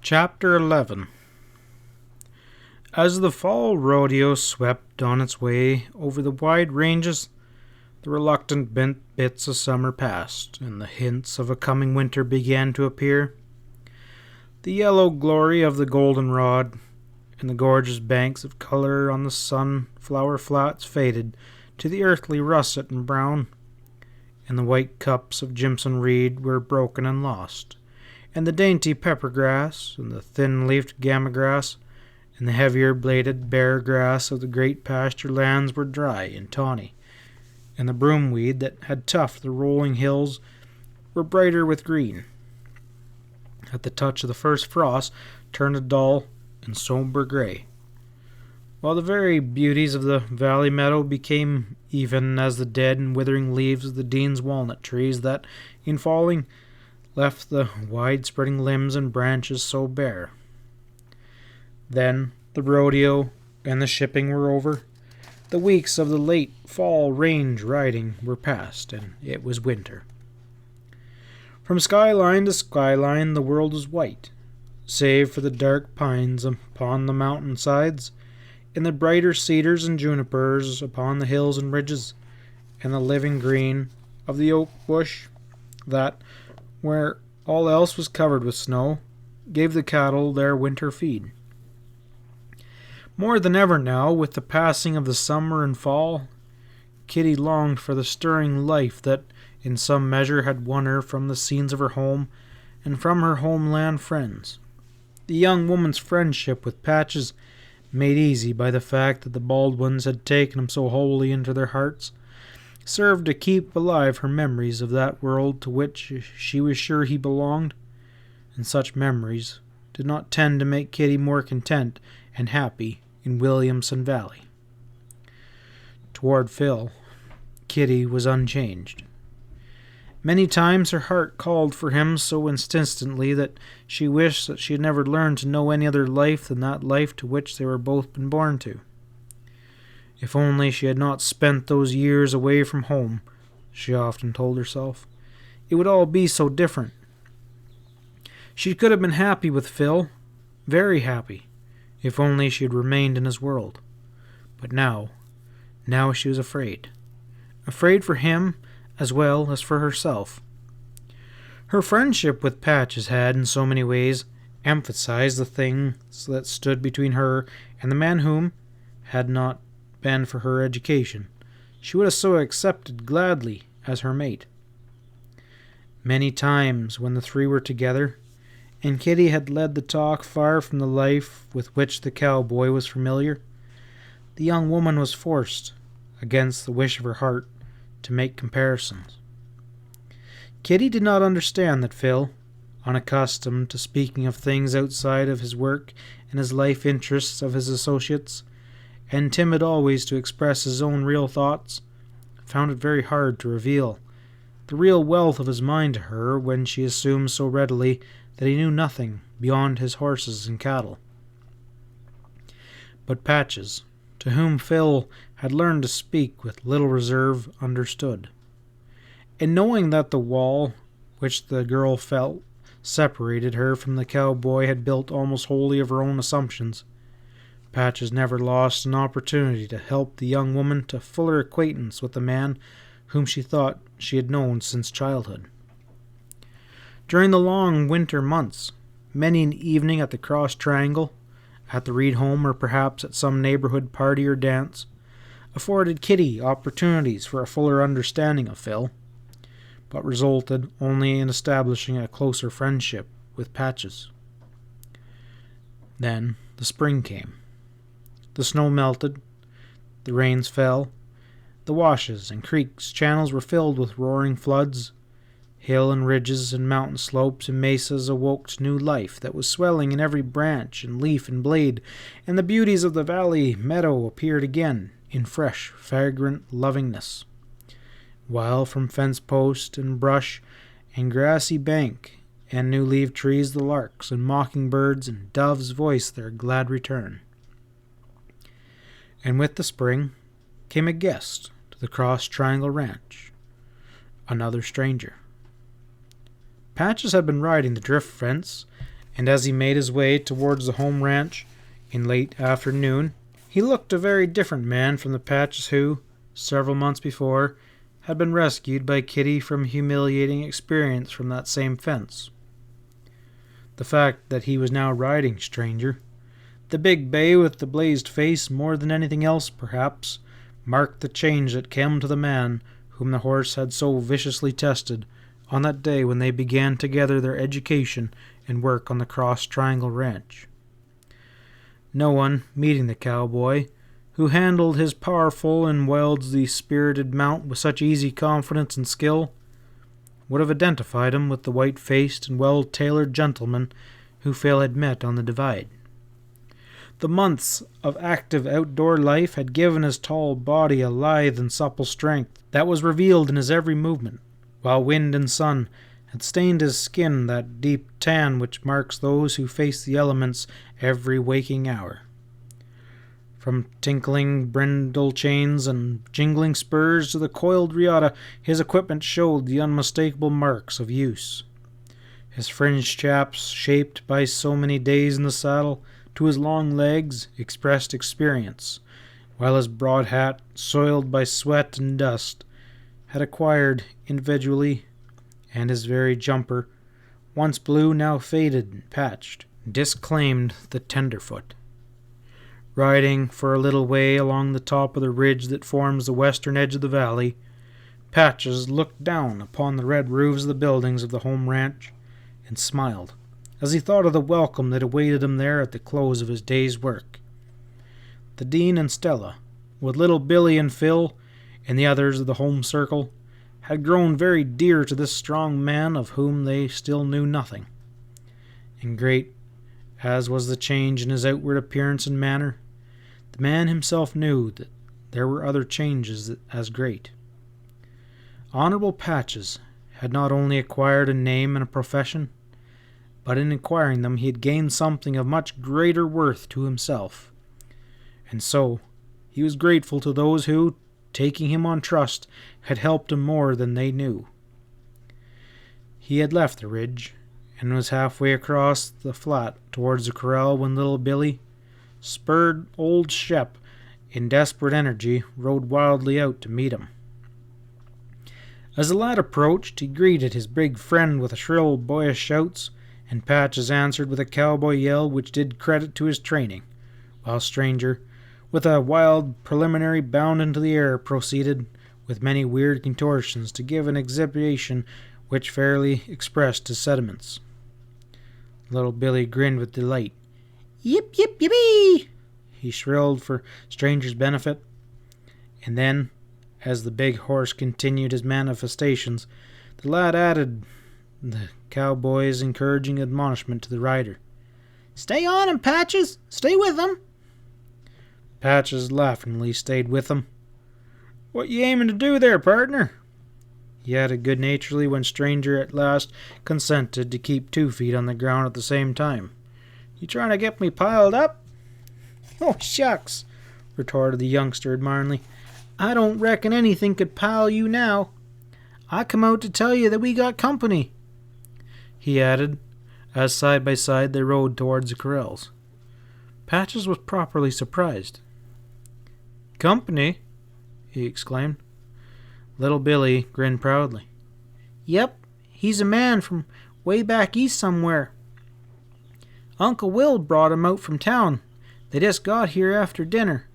Chapter 11. As the fall rodeo swept on its way over the wide ranges, the reluctant bits of summer passed, and the hints of a coming winter began to appear. The yellow glory of the goldenrod and the gorgeous banks of color on the sunflower flats faded to the earthly russet and brown, and the white cups of Jimson reed were broken and lost, and the dainty pepper grass, and the thin-leafed gamma grass, and the heavier-bladed bare grass of the great pasture lands were dry and tawny, and the broomweed that had tufted the rolling hills were brighter with green. At the touch of the first frost turned a dull and somber gray, while the very beauties of the valley meadow became even as the dead and withering leaves of the Dean's walnut trees that, in falling, left the wide-spreading limbs and branches so bare. Then the rodeo and the shipping were over. The weeks of the late fall range riding were past, and it was winter. From skyline to skyline the world was white, save for the dark pines upon the mountain sides, and the brighter cedars and junipers upon the hills and ridges, and the living green of the oak bush that, where all else was covered with snow, gave the cattle their winter feed. More than ever now, with the passing of the summer and fall, Kitty longed for the stirring life that in some measure had won her from the scenes of her home and from her homeland friends. The young woman's friendship with Patches, made easy by the fact that the Baldwins had taken him so wholly into their hearts, served to keep alive her memories of that world to which she was sure he belonged, and such memories did not tend to make Kitty more content and happy in Williamson Valley. Toward Phil, Kitty was unchanged. Many times her heart called for him so insistently that she wished that she had never learned to know any other life than that life to which they were both been born to. If only she had not spent those years away from home, she often told herself, it would all be so different. She could have been happy with Phil, very happy, if only she had remained in his world. But now she was afraid. Afraid for him as well as for herself. Her friendship with Patches had, in so many ways, emphasized the things that stood between her and the man whom, had not been for her education, she would have so accepted gladly as her mate. Many times when the three were together, and Kitty had led the talk far from the life with which the cowboy was familiar, the young woman was forced, against the wish of her heart, to make comparisons. Kitty did not understand that Phil, unaccustomed to speaking of things outside of his work and his life interests of his associates, and timid always to express his own real thoughts, found it very hard to reveal the real wealth of his mind to her when she assumed so readily that he knew nothing beyond his horses and cattle. But Patches, to whom Phil had learned to speak with little reserve, understood. And knowing that the wall which the girl felt separated her from the cowboy had built almost wholly of her own assumptions, Patches never lost an opportunity to help the young woman to fuller acquaintance with the man whom she thought she had known since childhood. During the long winter months, many an evening at the Cross Triangle, at the Reed home, or perhaps at some neighborhood party or dance, afforded Kitty opportunities for a fuller understanding of Phil, but resulted only in establishing a closer friendship with Patches. Then the spring came. The snow melted, the rains fell, the washes and creeks, channels were filled with roaring floods, hill and ridges and mountain slopes and mesas awoke to new life that was swelling in every branch and leaf and blade, and the beauties of the valley meadow appeared again in fresh, fragrant lovingness, while from fence post and brush and grassy bank and new-leaved trees the larks and mockingbirds and doves voiced their glad return. And with the spring came a guest to the Cross Triangle Ranch, another stranger. Patches had been riding the drift fence and as he made his way towards the home ranch in late afternoon, he looked a very different man from the Patches who, several months before, had been rescued by Kitty from a humiliating experience from that same fence. The fact that he was now riding Stranger, the big bay with the blazed face more than anything else perhaps, marked the change that came to the man whom the horse had so viciously tested on that day when they began together their education and work on the Cross Triangle Ranch. No one, meeting the cowboy, who handled his powerful and wildly spirited mount with such easy confidence and skill, would have identified him with the white-faced and well-tailored gentleman who Phil had met on the divide. The months of active outdoor life had given his tall body a lithe and supple strength that was revealed in his every movement, while wind and sun had stained his skin that deep tan which marks those who face the elements every waking hour. From tinkling brindle chains and jingling spurs to the coiled riata, his equipment showed the unmistakable marks of use. His fringed chaps, shaped by so many days in the saddle, to his long legs, expressed experience, while his broad hat, soiled by sweat and dust, had acquired individually, and his very jumper, once blue, now faded and patched, disclaimed the tenderfoot. Riding for a little way along the top of the ridge that forms the western edge of the valley, Patches looked down upon the red roofs of the buildings of the home ranch and smiled as he thought of the welcome that awaited him there at the close of his day's work. The Dean and Stella, with little Billy and Phil and the others of the home circle, had grown very dear to this strong man of whom they still knew nothing. And great as was the change in his outward appearance and manner, the man himself knew that there were other changes as great. Honorable Patches had not only acquired a name and a profession, but in acquiring them he had gained something of much greater worth to himself. And so he was grateful to those who, taking him on trust, had helped him more than they knew. He had left the ridge, and was halfway across the flat towards the corral when little Billy, spurred old Shep, in desperate energy, rode wildly out to meet him. As the lad approached, he greeted his big friend with shrill, boyish shouts, and Patches answered with a cowboy yell which did credit to his training, while Stranger, with a wild preliminary bound into the air, proceeded, with many weird contortions, to give an exhibition which fairly expressed his sentiments. Little Billy grinned with delight. "Yip, yip, yippee!" he shrilled for Stranger's benefit. And then, as the big horse continued his manifestations, the lad added the cowboy's encouraging admonishment to the rider. "Stay on him, Patches! Stay with him!" Patches laughingly stayed with him. "What you aiming to do there, partner?" he added good-naturedly when Stranger at last consented to keep 2 feet on the ground at the same time. "You trying to get me piled up?" "Oh, shucks," retorted the youngster admiringly. "I don't reckon anything could pile you now. I come out to tell you that we got company," he added, as side by side they rode towards the corrals. Patches was properly surprised. "Company?" he exclaimed. Little Billy grinned proudly. "Yep, he's a man from way back east somewhere. Uncle Will brought him out from town. They just got here after dinner.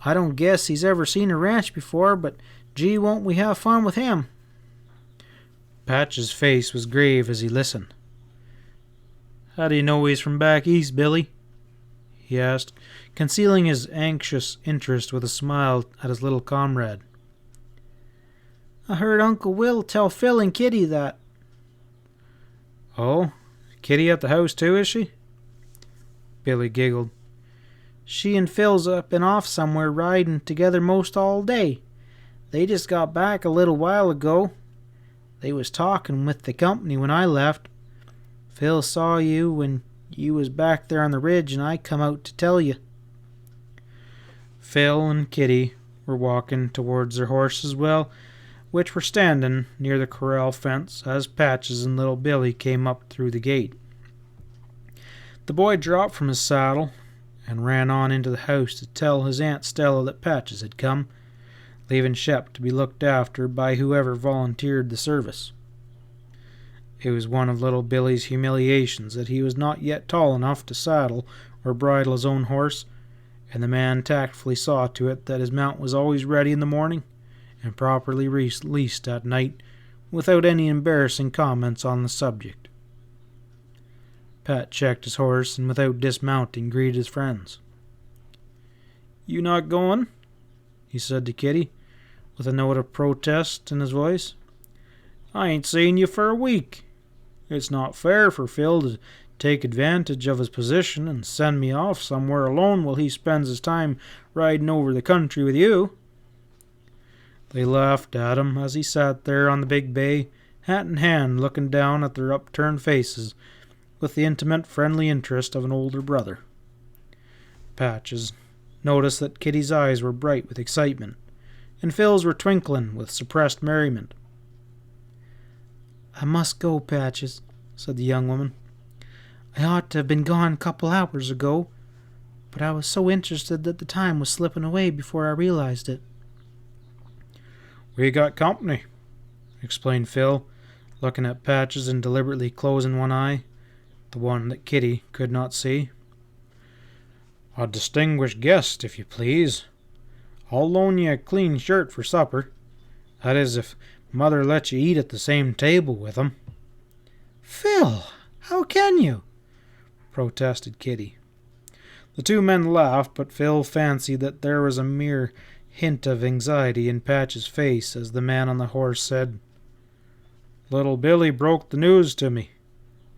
I don't guess he's ever seen a ranch before, but gee, won't we have fun with him." Patch's face was grave as he listened. "How do you know he's from back east, Billy?" he asked, concealing his anxious interest with a smile at his little comrade. "I heard Uncle Will tell Phil and Kitty that." "Oh, Kitty at the house too, is she?" Billy giggled. "She and Phil's been off somewhere riding together most all day. They just got back a little while ago. They was talking with the company when I left. Phil saw you when you was back there on the ridge, and I come out to tell you." Phil and Kitty were walking towards their horses, which were standing near the corral fence as Patches and little Billy came up through the gate. The boy dropped from his saddle and ran on into the house to tell his Aunt Stella that Patches had come, leaving Shep to be looked after by whoever volunteered the service. It was one of little Billy's humiliations that he was not yet tall enough to saddle or bridle his own horse, and the man tactfully saw to it that his mount was always ready in the morning and properly released at night without any embarrassing comments on the subject. Pat checked his horse and without dismounting greeted his friends. "You not going?" he said to Kitty, with a note of protest in his voice. "I ain't seen you for a week. It's not fair for Phil to take advantage of his position and send me off somewhere alone while he spends his time riding over the country with you." They laughed at him as he sat there on the big bay, hat in hand, looking down at their upturned faces with the intimate, friendly interest of an older brother. Patches noticed that Kitty's eyes were bright with excitement, and Phil's were twinkling with suppressed merriment. "I must go, Patches," said the young woman. "I ought to have been gone a couple hours ago, but I was so interested that the time was slipping away before I realized it." "We got company," explained Phil, looking at Patches and deliberately closing one eye, the one that Kitty could not see. "A distinguished guest, if you please. I'll loan you a clean shirt for supper. That is, if Mother lets you eat at the same table with 'em." "Phil, how can you?" protested Kitty. The two men laughed, but Phil fancied that there was a mere hint of anxiety in Patch's face as the man on the horse said, "Little Billy broke the news to me.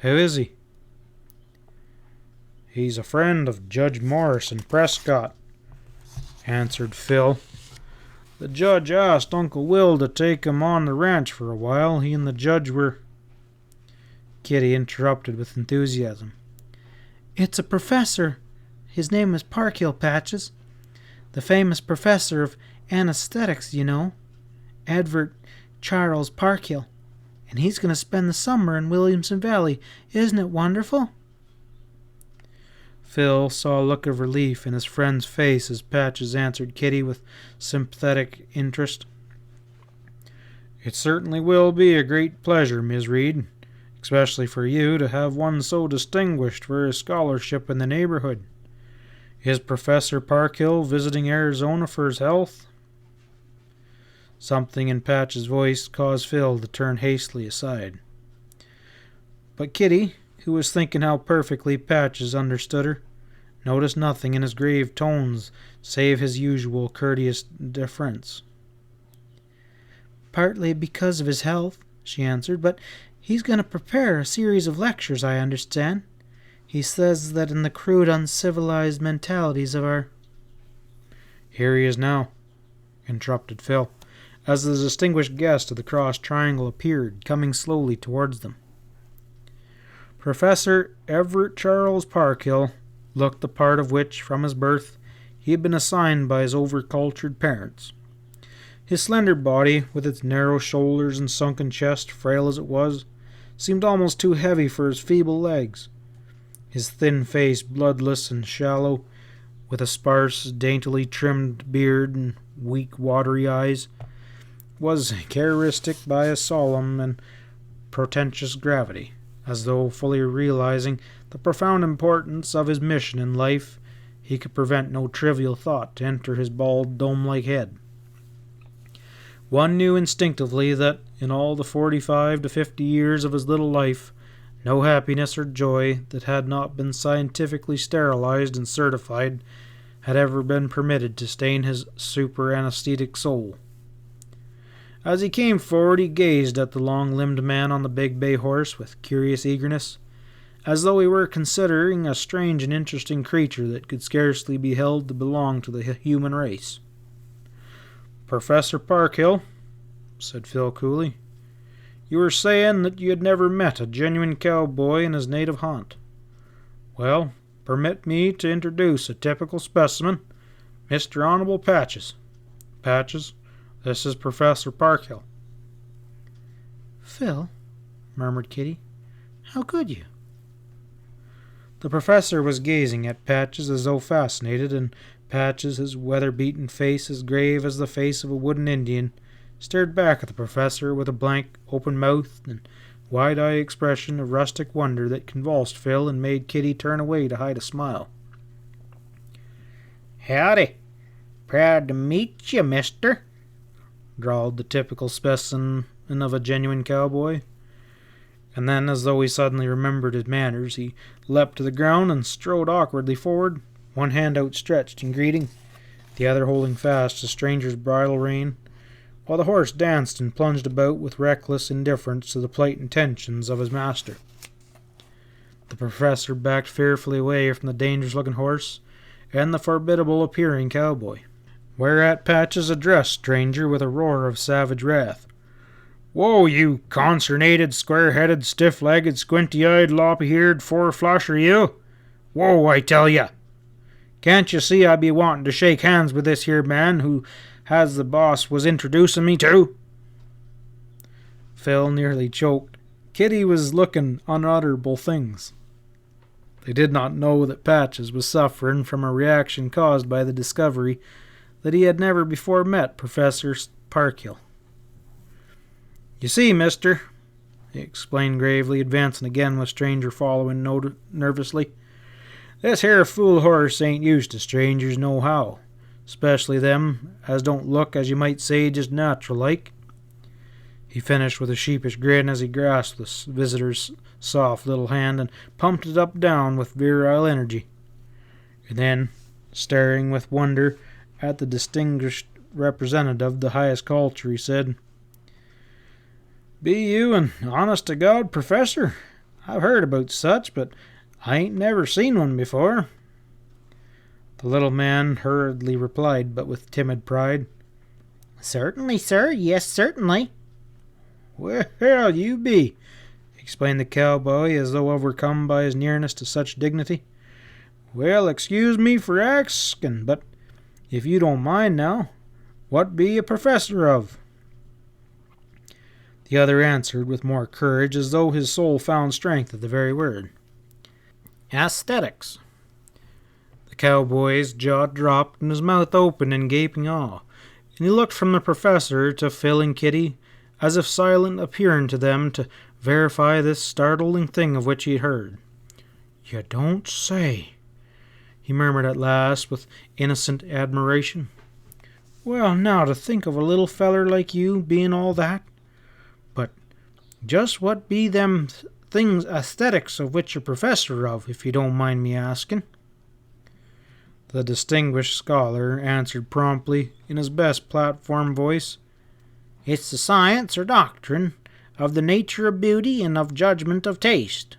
Who is he?" "He's a friend of Judge Morris and Prescott," answered Phil. "The judge asked Uncle Will to take him on the ranch for a while. He and the judge were—" Kitty interrupted with enthusiasm. "It's a professor. His name is Parkhill, Patches. The famous professor of anesthetics, you know. Edward Charles Parkhill. And he's going to spend the summer in Williamson Valley. Isn't it wonderful?" Phil saw a look of relief in his friend's face as Patches answered Kitty with sympathetic interest. "It certainly will be a great pleasure, Miss Reed, especially for you to have one so distinguished for his scholarship in the neighborhood. Is Professor Parkhill visiting Arizona for his health?" Something in Patch's voice caused Phil to turn hastily aside. But Kitty, who was thinking how perfectly Patches understood her, noticed nothing in his grave tones save his usual courteous deference. "Partly because of his health," she answered, "but he's going to prepare a series of lectures, I understand. He says that in the crude, uncivilized mentalities of our—" "Here he is now," interrupted Phil, as the distinguished guest of the cross triangle appeared, coming slowly towards them. Professor Everett Charles Parkhill looked the part of which, from his birth, he had been assigned by his over-cultured parents. His slender body, with its narrow shoulders and sunken chest, frail as it was, seemed almost too heavy for his feeble legs. His thin face, bloodless and shallow, with a sparse, daintily trimmed beard and weak, watery eyes, was characteristic by a solemn and portentous gravity, as though fully realizing the profound importance of his mission in life, he could prevent no trivial thought to enter his bald, dome-like head. One knew instinctively that, in all the 45 to 50 years of his little life, no happiness or joy that had not been scientifically sterilized and certified had ever been permitted to stain his super-anesthetic soul. As he came forward, he gazed at the long-limbed man on the big bay horse with curious eagerness, as though he were considering a strange and interesting creature that could scarcely be held to belong to the human race. "Professor Parkhill," said Phil coolly, "you were saying that you had never met a genuine cowboy in his native haunt. Well, permit me to introduce a typical specimen, Mr. Honorable Patches. Patches, this is Professor Parkhill." "Phil," murmured Kitty, "how could you?" The professor was gazing at Patches as though fascinated, and Patches, his weather-beaten face as grave as the face of a wooden Indian, stared back at the professor with a blank, open mouth and wide-eyed expression of rustic wonder that convulsed Phil and made Kitty turn away to hide a smile. "Howdy. Proud to meet you, mister," drawled the typical specimen of a genuine cowboy. And then, as though he suddenly remembered his manners, he leapt to the ground and strode awkwardly forward, one hand outstretched in greeting, the other holding fast the stranger's bridle rein, while the horse danced and plunged about with reckless indifference to the polite intentions of his master. The professor backed fearfully away from the dangerous-looking horse and the formidable-appearing cowboy, whereat Patches addressed stranger with a roar of savage wrath. "Whoa, you concernated, square-headed, stiff-legged, squinty-eyed, lop-eared four-flusher, you! Whoa, I tell ya! Can't you see I be wanting to shake hands with this here man who has the boss was introducing me to?" Phil nearly choked. Kitty was looking unutterable things. They did not know that Patches was suffering from a reaction caused by the discovery that he had never before met Professor Parkhill. "You see, mister," he explained gravely, advancing again with stranger following nervously, "this here fool horse ain't used to strangers nohow, especially them as don't look, as you might say, just natural-like." He finished with a sheepish grin as he grasped the visitor's soft little hand and pumped it up down with virile energy. And then, staring with wonder at the distinguished representative of the highest culture, he said, "Be you an honest-to-God professor? I've heard about such, but I ain't never seen one before." The little man hurriedly replied, but with timid pride, "Certainly, sir. Yes, certainly." "Well, you be," explained the cowboy, as though overcome by his nearness to such dignity. "Well, excuse me for asking, but if you don't mind now, what be you professor of?" The other answered with more courage, as though his soul found strength at the very word. "Aesthetics." The cowboy's jaw dropped and his mouth opened in gaping awe, and he looked from the professor to Phil and Kitty, as if silent, appearing to them to verify this startling thing of which he had heard. "You don't say," he murmured at last with innocent admiration. "Well, now, to think of a little feller like you being all that. But just what be them things aesthetics of which you're professor of, if you don't mind me asking?" The distinguished scholar answered promptly in his best platform voice, "It's the science or doctrine of the nature of beauty and of judgment of taste."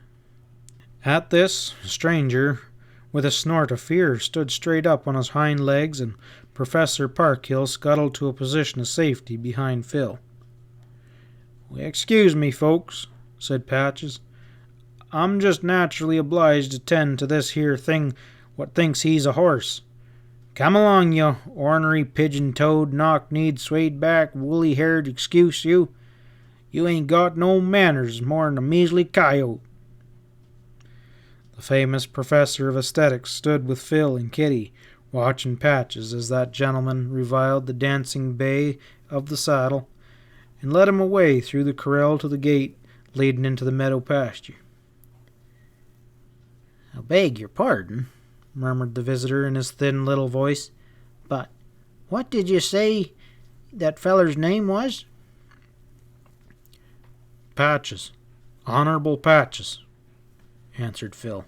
At this, stranger, with a snort of fear, stood straight up on his hind legs, and Professor Parkhill scuttled to a position of safety behind Phil. "Excuse me, folks," said Patches. "I'm just naturally obliged to tend to this here thing what thinks he's a horse. Come along, you ornery, pigeon-toed, knock-kneed, swayed-back, woolly-haired excuse, you. You ain't got no manners more'n a measly coyote." The famous professor of aesthetics stood with Phil and Kitty, watching Patches as that gentleman reviled the dancing bay of the saddle and led him away through the corral to the gate leading into the meadow pasture. "I beg your pardon," murmured the visitor in his thin little voice, "but what did you say that feller's name was?" "Patches. Honorable Patches," answered Phil.